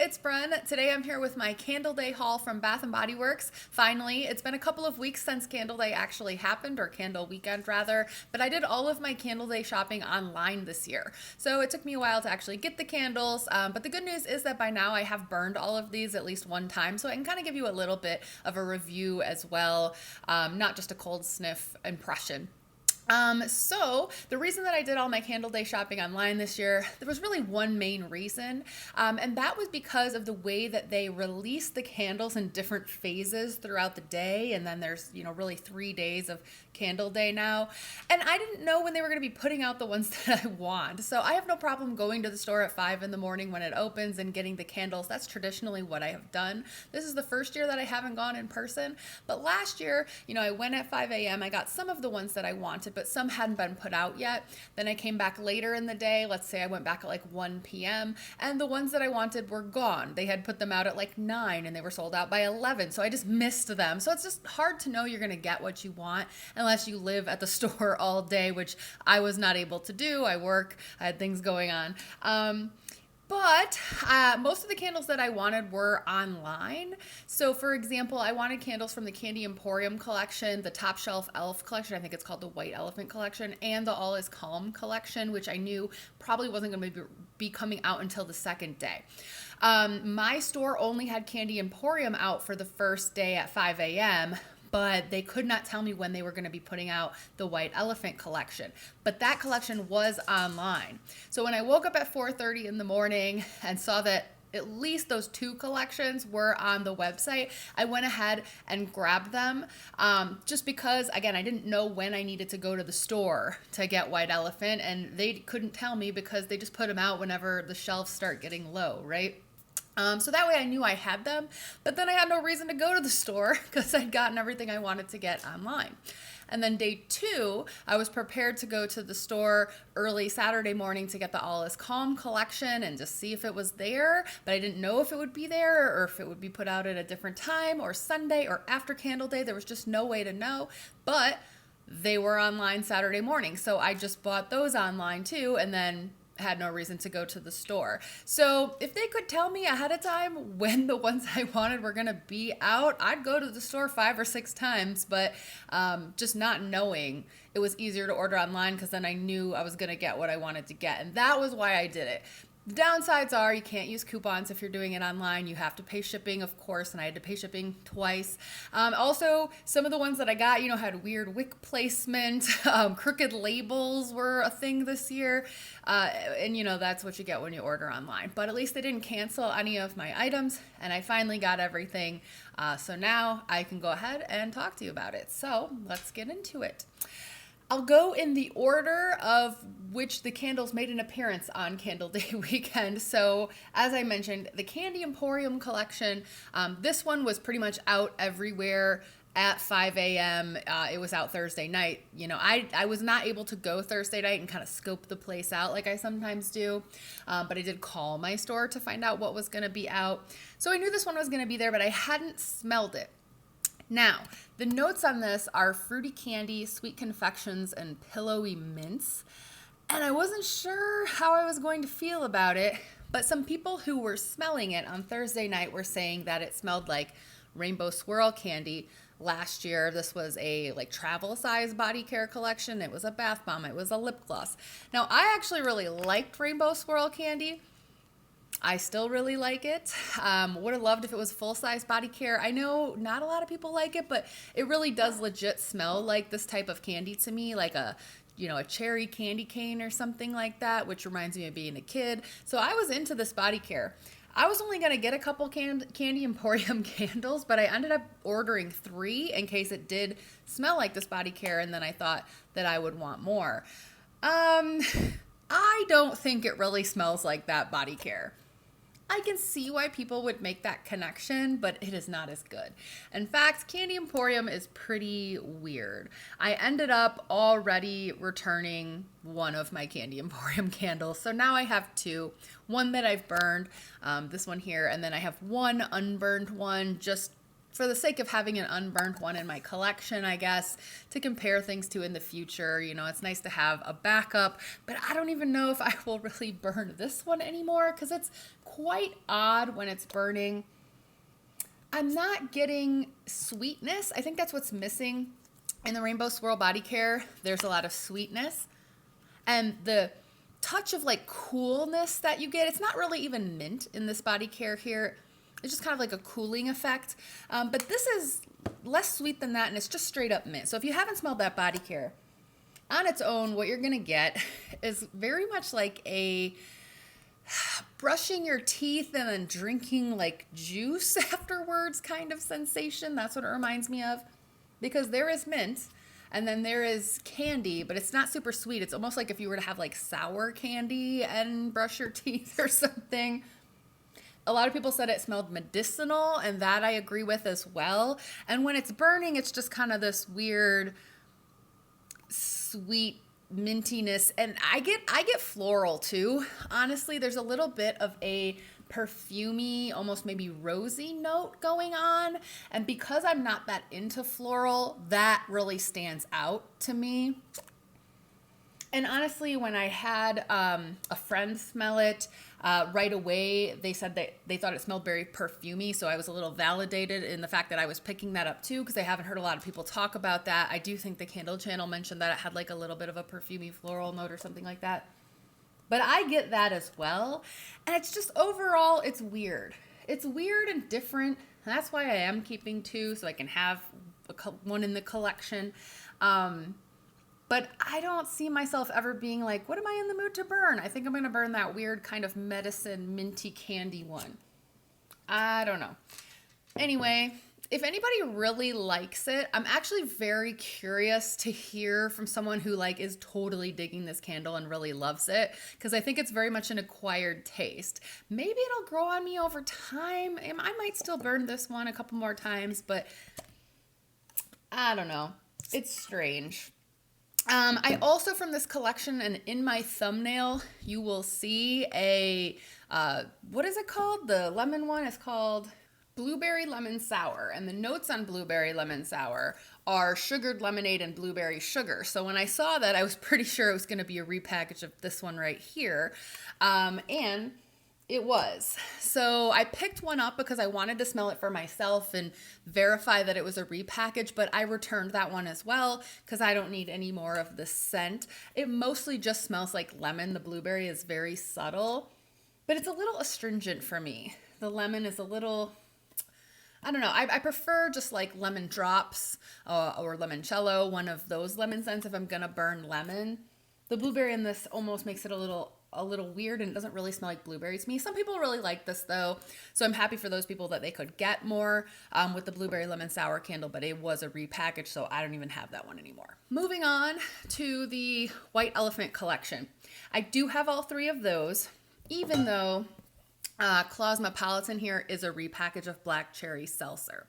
it's Bren. Today I'm here with my Candle Day haul from Bath&Body Works. Finally, it's been a couple of weeks since Candle Day actually happened, or Candle Weekend rather, but I did all of my Candle Day shopping online this year. So it took me a while to actually get the candles, but the good news is that by now I have burned all of these at least one time, so I can kind of give you a little bit of a review as well, not just a cold sniff impression. So the reason that I did all my Candle Day shopping online this year, there was really one main reason, and that was because of the way that they release the candles in different phases throughout the day, and then there's, really 3 days of Candle Day now, and I didn't know when they were going to be putting out the ones that I want, so I have no problem going to the store at 5 in the morning when it opens and getting the candles. That's traditionally what I have done. This is the first year that I haven't gone in person, but last year, I went at 5 a.m. I got some of the ones that I wanted, but some hadn't been put out yet. Then I came back later in the day. Let's say I went back at like 1 p.m. and the ones that I wanted were gone. They had put them out at like 9 and they were sold out by 11. So I just missed them. So it's just hard to know you're going to get what you want unless you live at the store all day, which I was not able to do. I had things going on. But most of the candles that I wanted were online. So for example, I wanted candles from the Candy Emporium collection, the Top Shelf Elf collection, I think it's called the White Elephant collection, and the All Is Calm collection, which I knew probably wasn't going to be coming out until the second day. My store only had Candy Emporium out for the first day at 5 a.m., but they could not tell me when they were going to be putting out the White Elephant collection. But that collection was online. So when I woke up at 4:30 in the morning and saw that at least those two collections were on the website, I went ahead and grabbed them just because, again, I didn't know when I needed to go to the store to get White Elephant, and they couldn't tell me because they just put them out whenever the shelves start getting low, right? So that way I knew I had them, but then I had no reason to go to the store because I'd gotten everything I wanted to get online. And then day 2, I was prepared to go to the store early Saturday morning to get the All Is Calm collection and just see if it was there, but I didn't know if it would be there or if it would be put out at a different time or Sunday or after Candle Day. There was just no way to know, but they were online Saturday morning. So I just bought those online too, and then had no reason to go to the store. So if they could tell me ahead of time when the ones I wanted were gonna be out, I'd go to the store 5 or 6 times, but just not knowing, it was easier to order online because then I knew I was gonna get what I wanted to get, and that was why I did it. The downsides are you can't use coupons if you're doing it online. You have to pay shipping, of course, and I had to pay shipping twice. Also, some of the ones that I got, had weird wick placement. Crooked labels were a thing this year. And that's what you get when you order online. But at least they didn't cancel any of my items, and I finally got everything. So now I can go ahead and talk to you about it. So let's get into it. I'll go in the order of which the candles made an appearance on Candle Day weekend. So as I mentioned, the Candy Emporium collection, this one was pretty much out everywhere at 5 a.m. It was out Thursday night. I was not able to go Thursday night and kind of scope the place out like I sometimes do, but I did call my store to find out what was going to be out. So I knew this one was going to be there, but I hadn't smelled it. Now, the notes on this are fruity candy, sweet confections, and pillowy mints. And I wasn't sure how I was going to feel about it, but some people who were smelling it on Thursday night were saying that it smelled like rainbow swirl candy. Last year, this was a travel size body care collection. It was a bath bomb. It was a lip gloss. Now, I actually really liked rainbow swirl candy. I still really like it. Would have loved if it was full-size body care. I know not a lot of people like it, but it really does legit smell like this type of candy to me, like a cherry candy cane or something like that, which reminds me of being a kid. So I was into this body care. I was only going to get a couple Candy Emporium candles, but I ended up ordering 3 in case it did smell like this body care, and then I thought that I would want more. I don't think it really smells like that body care. I can see why people would make that connection, but it is not as good. In fact, Candy Emporium is pretty weird. I ended up already returning one of my Candy Emporium candles, so now I have 2. One that I've burned, this one here, and then I have one unburned one just for the sake of having an unburned one in my collection, I guess, to compare things to in the future. You know, it's nice to have a backup, but I don't even know if I will really burn this one anymore because it's quite odd when it's burning. I'm not getting sweetness. I think that's what's missing in the Rainbow Swirl Body Care. There's a lot of sweetness. And the touch of like coolness that you get, it's not really even mint in this body care here. It's just kind of like a cooling effect. But this is less sweet than that, and it's just straight up mint. So if you haven't smelled that body care on its own, what you're gonna get is very much like a brushing your teeth and then drinking like juice afterwards kind of sensation. That's what it reminds me of, because there is mint and then there is candy, but it's not super sweet. It's almost like if you were to have like sour candy and brush your teeth or something. A lot of people said it smelled medicinal, and that I agree with as well. And when it's burning, it's just kind of this weird sweet mintiness, and I get floral too. Honestly, there's a little bit of a perfumey, almost maybe rosy note going on, and because I'm not that into floral, that really stands out to me. And honestly, when I had a friend smell it right away, they said that they thought it smelled very perfumey. So I was a little validated in the fact that I was picking that up too, because I haven't heard a lot of people talk about that. I do think the Candle channel mentioned that it had like a little bit of a perfumey floral note or something like that. But I get that as well. And it's just overall, it's weird. It's weird and different. And that's why I am keeping two, so I can have one in the collection. But I don't see myself ever being like, what am I in the mood to burn? I think I'm going to burn that weird kind of medicine minty candy one. I don't know. Anyway, if anybody really likes it, I'm actually very curious to hear from someone who like is totally digging this candle and really loves it, because I think it's very much an acquired taste. Maybe it'll grow on me over time. I might still burn this one a couple more times, but I don't know. It's strange. I also, from this collection, and in my thumbnail, you will see a, what is it called? The lemon one is called Blueberry Lemon Sour. And the notes on Blueberry Lemon Sour are sugared lemonade and blueberry sugar. So when I saw that, I was pretty sure it was going to be a repackage of this one right here. And it was. So I picked one up because I wanted to smell it for myself and verify that it was a repackage, but I returned that one as well because I don't need any more of the scent. It mostly just smells like lemon. The blueberry is very subtle, but it's a little astringent for me. The lemon is a little, I don't know. I prefer just like lemon drops or limoncello, one of those lemon scents if I'm going to burn lemon. The blueberry in this almost makes it a little weird, and it doesn't really smell like blueberries to me. Some people really like this though, so I'm happy for those people that they could get more with the Blueberry Lemon Sour candle, but it was a repackage, so I don't even have that one anymore. Moving on to the White Elephant collection. I do have all three of those, even though Clausmopolitan here is a repackage of Black Cherry Seltzer.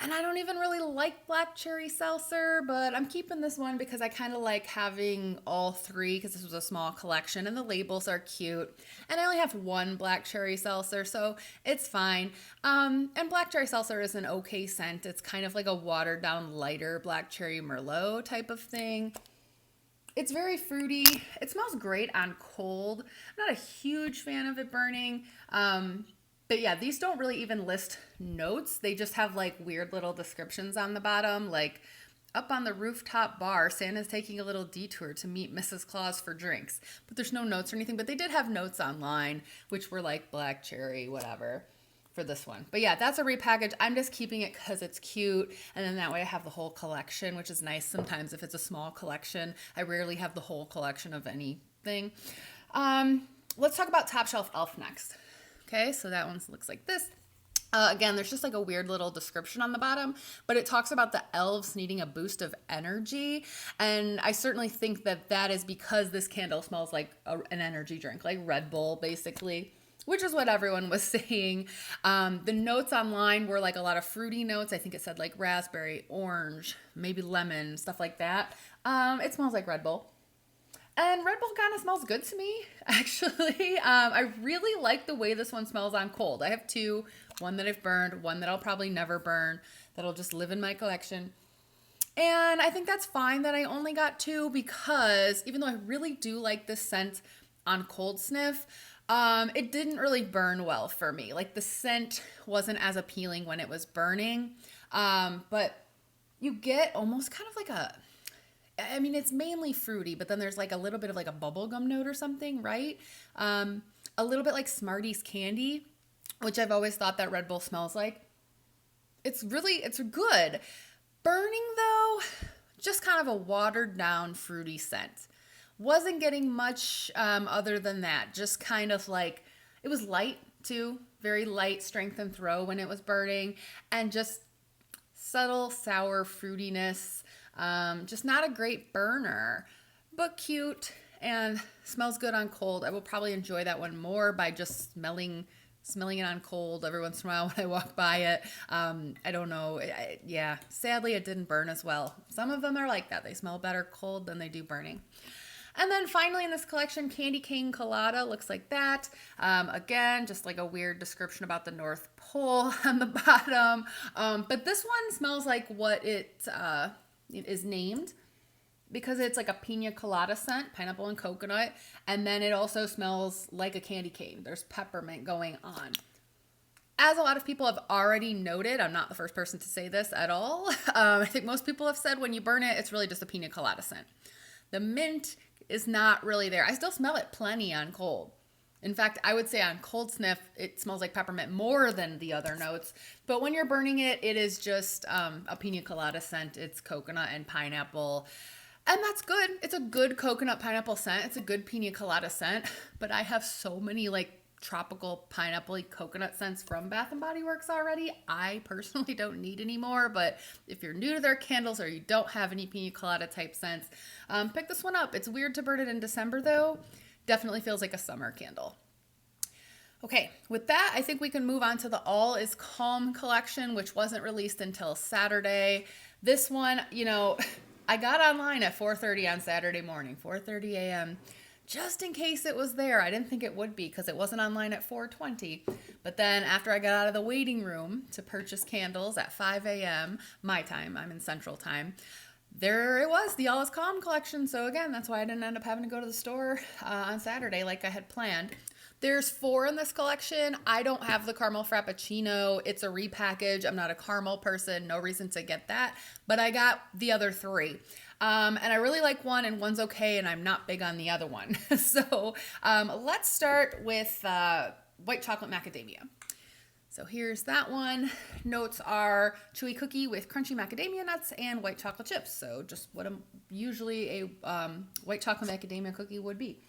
And I don't even really like Black Cherry Seltzer, but I'm keeping this one because I kind of like having all three because this was a small collection and the labels are cute. And I only have one Black Cherry Seltzer, so it's fine. And Black Cherry Seltzer is an okay scent. It's kind of like a watered down, lighter Black Cherry Merlot type of thing. It's very fruity. It smells great on cold. I'm not a huge fan of it burning. But yeah, these don't really even list notes. They just have like weird little descriptions on the bottom, like up on the rooftop bar, Santa's taking a little detour to meet Mrs. Claus for drinks. But there's no notes or anything, but they did have notes online, which were like black cherry, whatever, for this one. But yeah, that's a repackage. I'm just keeping it because it's cute. And then that way I have the whole collection, which is nice sometimes if it's a small collection. I rarely have the whole collection of anything. Let's talk about Top Shelf Elf next. Okay, so that one looks like this. Again, there's just like a weird little description on the bottom, but it talks about the elves needing a boost of energy. And I certainly think that that is because this candle smells like an energy drink, like Red Bull, basically, which is what everyone was saying. The notes online were like a lot of fruity notes. I think it said like raspberry, orange, maybe lemon, stuff like that. It smells like Red Bull. And Red Bull kind of smells good to me, actually. I really like the way this one smells on cold. I have two, one that I've burned, one that I'll probably never burn, that'll just live in my collection. And I think that's fine that I only got two because even though I really do like this scent on cold sniff, it didn't really burn well for me. Like the scent wasn't as appealing when it was burning. But you get almost kind of like I mean, it's mainly fruity, but then there's like a little bit of like a bubblegum note or something, right? A little bit like Smarties candy, which I've always thought that Red Bull smells like. It's good. Burning though, just kind of a watered down fruity scent. Wasn't getting much other than that. Just kind of like, it was light too, very light strength and throw when it was burning, and just subtle sour fruitiness. Just not a great burner, but cute and smells good on cold. I will probably enjoy that one more by just smelling it on cold every once in a while when I walk by it. I don't know. Yeah, sadly it didn't burn as well. Some of them are like that. They smell better cold than they do burning. And then finally in this collection, Candy Cane Colada looks like that. Again, just like a weird description about the North Pole on the bottom. But this one smells like what it is named, because it's like a pina colada scent, pineapple and coconut. And then it also smells like a candy cane. There's peppermint going on. As a lot of people have already noted, I'm not the first person to say this at all. I think most people have said when you burn it, it's really just a pina colada scent. The mint is not really there. I still smell it plenty on cold. In fact, I would say on cold sniff, it smells like peppermint more than the other notes. But when you're burning it, it is just a pina colada scent. It's coconut and pineapple. And that's good. It's a good coconut pineapple scent. It's a good pina colada scent. But I have so many like tropical pineapple-y coconut scents from Bath & Body Works already. I personally don't need any more, but if you're new to their candles or you don't have any pina colada type scents, pick this one up. It's weird to burn it in December though. Definitely feels like a summer candle. Okay, with that, I think we can move on to the All Is Calm collection, which wasn't released until Saturday. This one, I got online at 4:30 on Saturday morning, 4:30 a.m., just in case it was there. I didn't think it would be because it wasn't online at 4:20. But then after I got out of the waiting room to purchase candles at 5 a.m., my time, I'm in Central Time, there it was, the All Is Calm collection. So again, that's why I didn't end up having to go to the store on Saturday like I had planned. There's 4 in this collection. I don't have the caramel frappuccino. It's a repackage. I'm not a caramel person. No reason to get that. But I got the other 3. And I really like one, and one's okay, and I'm not big on the other one. So let's start with white chocolate macadamia. So here's that one. Notes are chewy cookie with crunchy macadamia nuts and white chocolate chips. So just what usually a white chocolate macadamia cookie would be.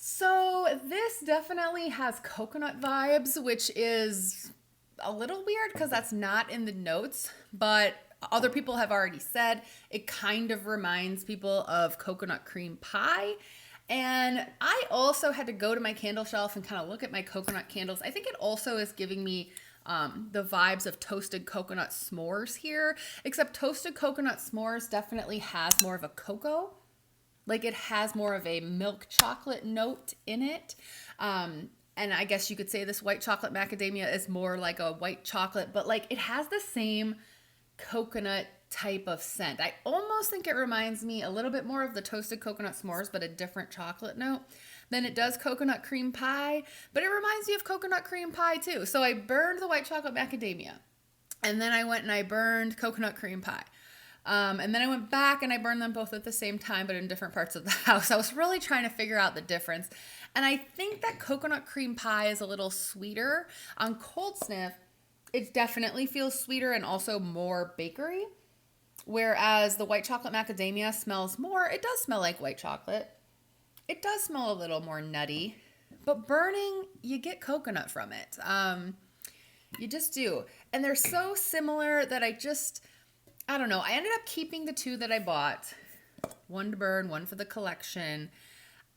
So this definitely has coconut vibes, which is a little weird because that's not in the notes, but other people have already said it kind of reminds people of coconut cream pie. And I also had to go to my candle shelf and kind of look at my coconut candles. I think it also is giving me the vibes of toasted coconut s'mores here, except toasted coconut s'mores definitely has more of a cocoa. Like it has more of a milk chocolate note in it. And I guess you could say this white chocolate macadamia is more like a white chocolate, but like it has the same coconut type of scent. I almost think it reminds me a little bit more of the toasted coconut s'mores, but a different chocolate note than it does coconut cream pie, but it reminds me of coconut cream pie too. So I burned the white chocolate macadamia, and then I went and I burned coconut cream pie. And then I went back and I burned them both at the same time, but in different parts of the house. I was really trying to figure out the difference. And I think that coconut cream pie is a little sweeter. On cold sniff, it definitely feels sweeter and also more bakery. Whereas the white chocolate macadamia smells more, it does smell like white chocolate. It does smell a little more nutty. But burning, you get coconut from it. You just do. And they're so similar that I don't know. I ended up keeping the 2 that I bought. One to burn, one for the collection.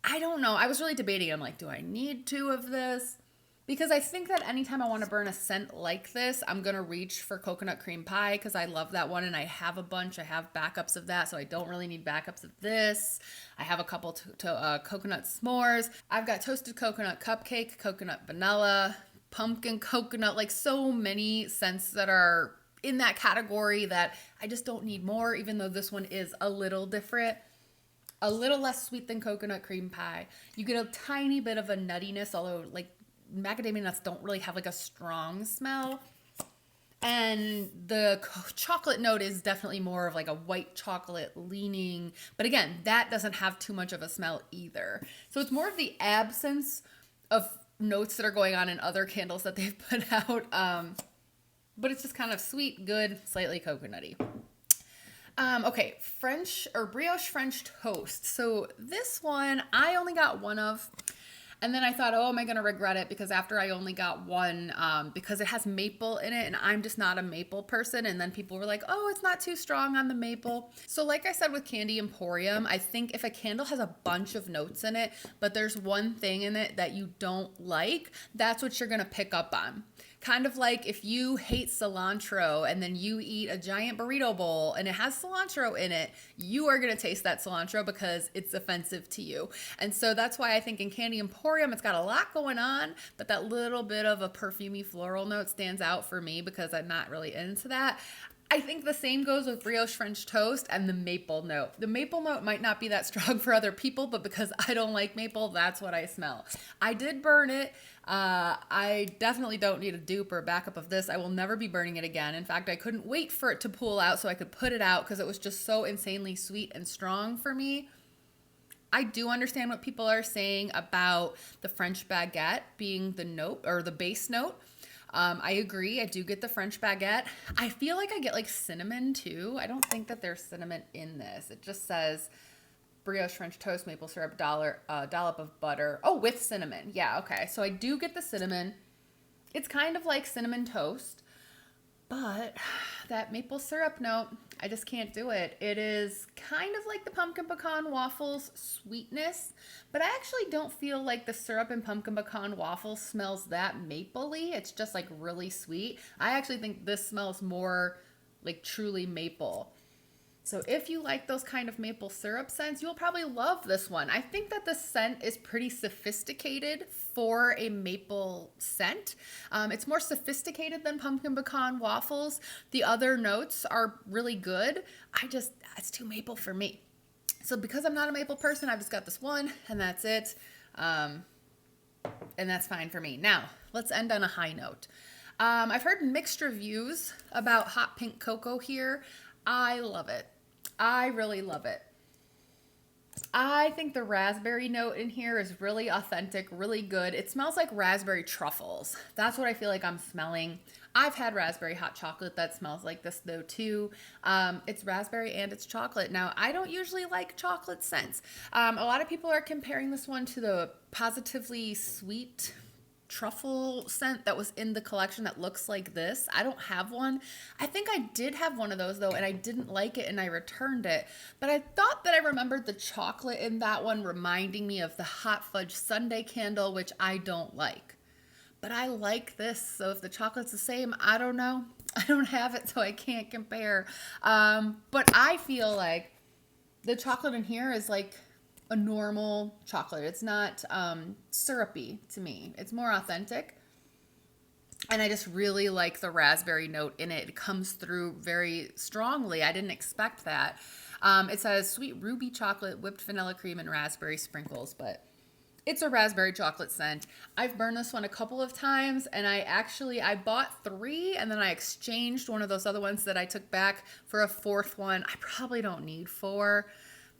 I don't know. I was really debating. I'm like, do I need 2 of this? because I think that anytime I want to burn a scent like this, I'm going to reach for coconut cream pie because I love that one and I have a bunch. I have backups of that, so I don't really need backups of this. I have a couple coconut s'mores. I've got toasted coconut cupcake, coconut vanilla, pumpkin coconut, like so many scents that are in that category that I just don't need more, even though this one is a little different. A little less sweet than coconut cream pie. You get a tiny bit of a nuttiness, although like macadamia nuts don't really have like a strong smell. And the chocolate note is definitely more of like a white chocolate leaning. But again, that doesn't have too much of a smell either. So it's more of the absence of notes that are going on in other candles that they've put out. But it's just kind of sweet, good, slightly coconutty. Okay, French or brioche French toast. So this one I only got one of. And then I thought, oh, am I going to regret it? Because after I only got one, because it has maple in it and I'm just not a maple person. And then people were like, oh, it's not too strong on the maple. So like I said with Candy Emporium, I think if a candle has a bunch of notes in it, but there's one thing in it that you don't like, that's what you're going to pick up on. Kind of like if you hate cilantro and then you eat a giant burrito bowl and it has cilantro in it, you are going to taste that cilantro because it's offensive to you. And so that's why I think in Candy Emporium, it's got a lot going on, but that little bit of a perfumey floral note stands out for me because I'm not really into that. I think the same goes with brioche French toast and the maple note. The maple note might not be that strong for other people, but because I don't like maple, that's what I smell. I did burn it. I definitely don't need a dupe or a backup of this. I will never be burning it again. In fact, I couldn't wait for it to pool out so I could put it out because it was just so insanely sweet and strong for me. I do understand what people are saying about the French baguette being the note or the base note. I agree. I do get the French baguette. I feel like I get like cinnamon too. I don't think that there's cinnamon in this. It just says brioche French toast, maple syrup, dollop of butter. Oh, with cinnamon. Yeah, okay. So I do get the cinnamon. It's kind of like cinnamon toast, but that maple syrup note, I just can't do it. It is kind of like the pumpkin pecan waffles sweetness, but I actually don't feel like the syrup in pumpkin pecan waffles smells that mapley. It's just like really sweet. I actually think this smells more like truly maple. So if you like those kind of maple syrup scents, you'll probably love this one. I think that the scent is pretty sophisticated for a maple scent. It's more sophisticated than pumpkin pecan waffles. The other notes are really good. It's too maple for me. So because I'm not a maple person, I've just got this one and that's it. And that's fine for me. Now, let's end on a high note. I've heard mixed reviews about hot pink cocoa here. I love it. I really love it. I think the raspberry note in here is really authentic, really good. It smells like raspberry truffles. That's what I feel like I'm smelling. I've had raspberry hot chocolate that smells like this though too. It's raspberry and it's chocolate. Now, I don't usually like chocolate scents. A lot of people are comparing this one to the Positively Sweet truffle scent that was in the collection that looks like this. I don't have one. I think I did have one of those though, and I didn't like it and I returned it. But I thought that I remembered the chocolate in that one reminding me of the hot fudge sundae candle, which I don't like. But I like this, so if the chocolate's the same, I don't know. I don't have it, so I can't compare. But I feel like the chocolate in here is like a normal chocolate. It's not syrupy to me. It's more authentic. And I just really like the raspberry note in it. It comes through very strongly. I didn't expect that. It says sweet ruby chocolate, whipped vanilla cream, and raspberry sprinkles, but it's a raspberry chocolate scent. I've burned this one a couple of times, and I bought 3, and then I exchanged one of those other ones that I took back for a 4th one. I probably don't need 4.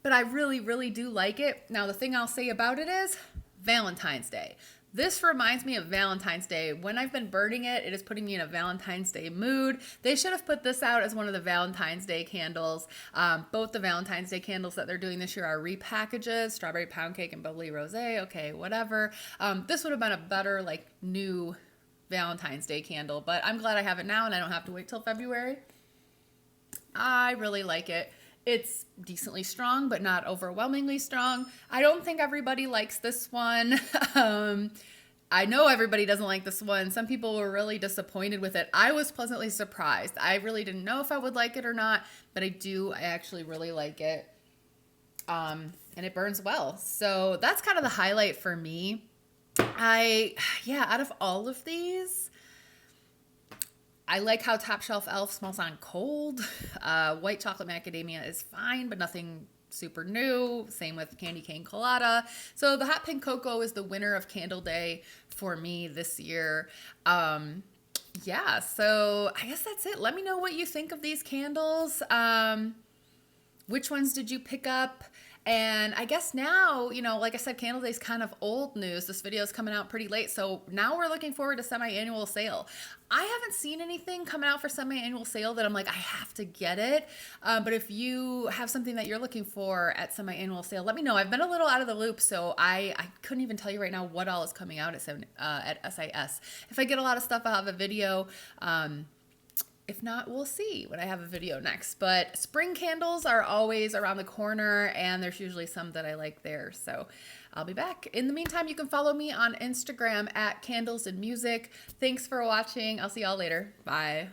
But I really, really do like it. Now, the thing I'll say about it is Valentine's Day. This reminds me of Valentine's Day. When I've been burning it, it is putting me in a Valentine's Day mood. They should have put this out as one of the Valentine's Day candles. Both the Valentine's Day candles that they're doing this year are repackages, strawberry pound cake and bubbly rosé. Okay, whatever. This would have been a better, like, new Valentine's Day candle. But I'm glad I have it now and I don't have to wait till February. I really like it. It's decently strong, but not overwhelmingly strong. I don't think everybody likes this one. I know everybody doesn't like this one. Some people were really disappointed with it. I was pleasantly surprised. I really didn't know if I would like it or not, but I do. I actually really like it. And it burns well. So that's kind of the highlight for me. Out of all of these, I like how Top Shelf Elf smells on cold. White chocolate macadamia is fine, but nothing super new. Same with Candy Cane Colada. So the Hot Pink Cocoa is the winner of Candle Day for me this year. So I guess that's it. Let me know what you think of these candles. Which ones did you pick up? And I guess now, like I said, Candle Day is kind of old news. This video is coming out pretty late. So now we're looking forward to semi-annual sale. I haven't seen anything coming out for semi-annual sale that I'm like, I have to get it. But if you have something that you're looking for at semi-annual sale, let me know. I've been a little out of the loop, so I couldn't even tell you right now what all is coming out at SIS. If I get a lot of stuff, I'll have a video. If not, we'll see when I have a video next. But spring candles are always around the corner, and there's usually some that I like there. So I'll be back. In the meantime, you can follow me on Instagram at Candles and Music. Thanks for watching. I'll see y'all later. Bye.